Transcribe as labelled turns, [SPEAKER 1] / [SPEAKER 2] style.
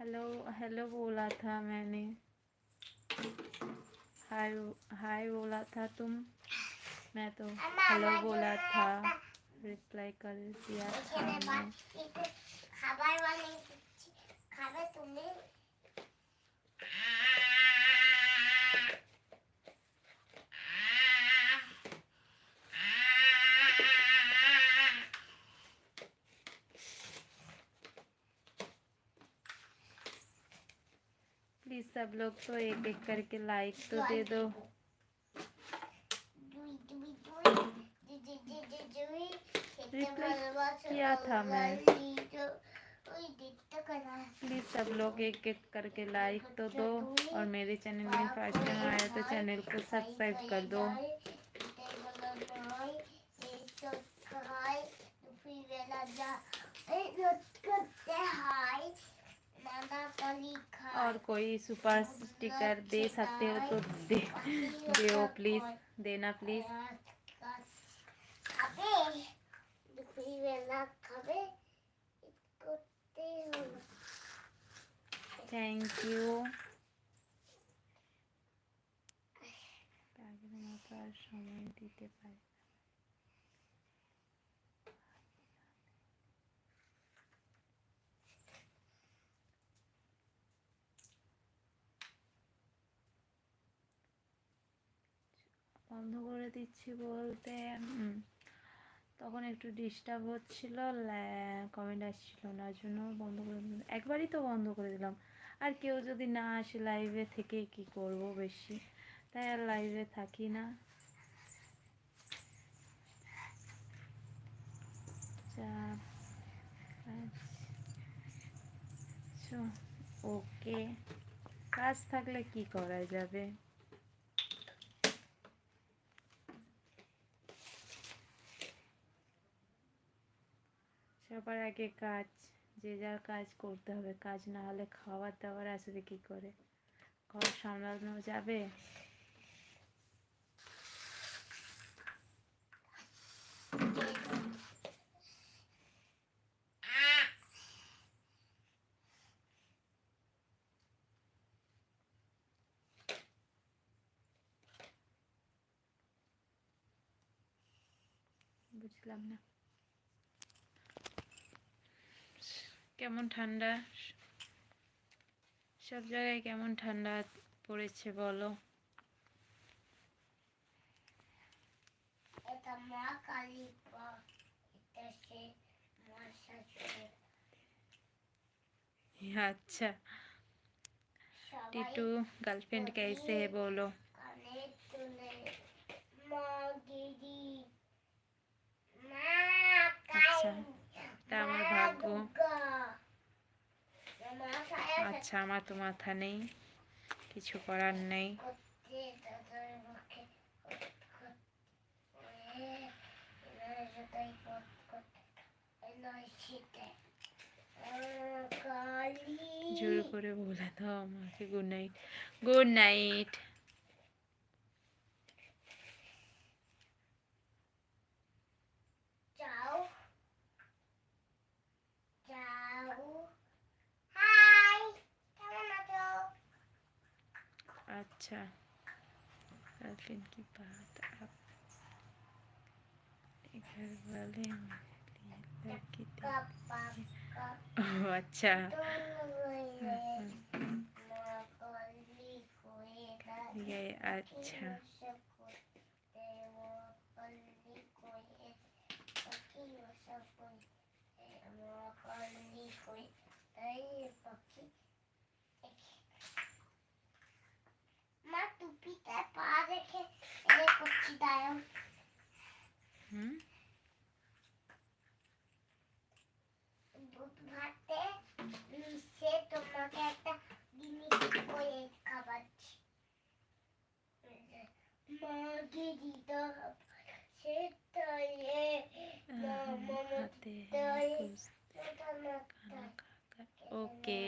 [SPEAKER 1] Hello hello बोला था मैंने, हाय हाय बोला था तुम, मैं तो हेलो बोला था, रिप्लाई कर दिया था मैंने।
[SPEAKER 2] খাবার বানিয়ে দিচ্ছি, খাবে তুমি?
[SPEAKER 1] प्लीज सब लोग तो एक एक करके लाइक तो दे दो। रिप्लाई किया था मैं, प्लीज सब लोग एक एक करके लाइक तो दो, और मेरे चैनल में फर्स्ट टाइम आया तो चैनल को सब्सक्राइब कर दो। और कोई सुपर स्टिकर दे सकते हो तो दो प्लीज, देना प्लीज। Thank you. আর সময় দিতে পারে। বন্ধ করে দিচ্ছি বলতে তখন একটু ডিস্টার্ব হচ্ছিল, কমেন্ট আসছিল না, জন্য বন্ধ করে দিলাম। একবারই তো বন্ধ করে দিলাম, আর কেউ যদি না আসে লাইভে থেকে কি করব বেশি, তাই আর লাইভে থাকি না। ওকে, কাজ থাকলে কি করা যাবে। সবার আগে কাজ, যে যার কাজ করতে হবে, কাজ না হলে খাবার দাবার আসবে কি করে, ঘর সামলানো যাবে। বুঝলাম না কেমন ঠান্ডা, সব জায়গায় কেমন ঠান্ডা পড়েছে বলো। अच्छा, टीटू गर्लफ्रेंड कैसे है बोलो। अच्छा, তা আমার ভাগ্য। আচ্ছা, আমার তো মাথা নেই, কিছু করার নেই। জোর করে বলে দাও আমাকে গুড নাইট। Good night. अच्छा, गर्लफ्रेंड की बात आप घर वाले लड़की अच्छा, ये अच्छा,
[SPEAKER 2] তোমাকে একটা জিনিস করে খাওয়াচ্ছি, মাকে দিতে সেটাই
[SPEAKER 1] ओके।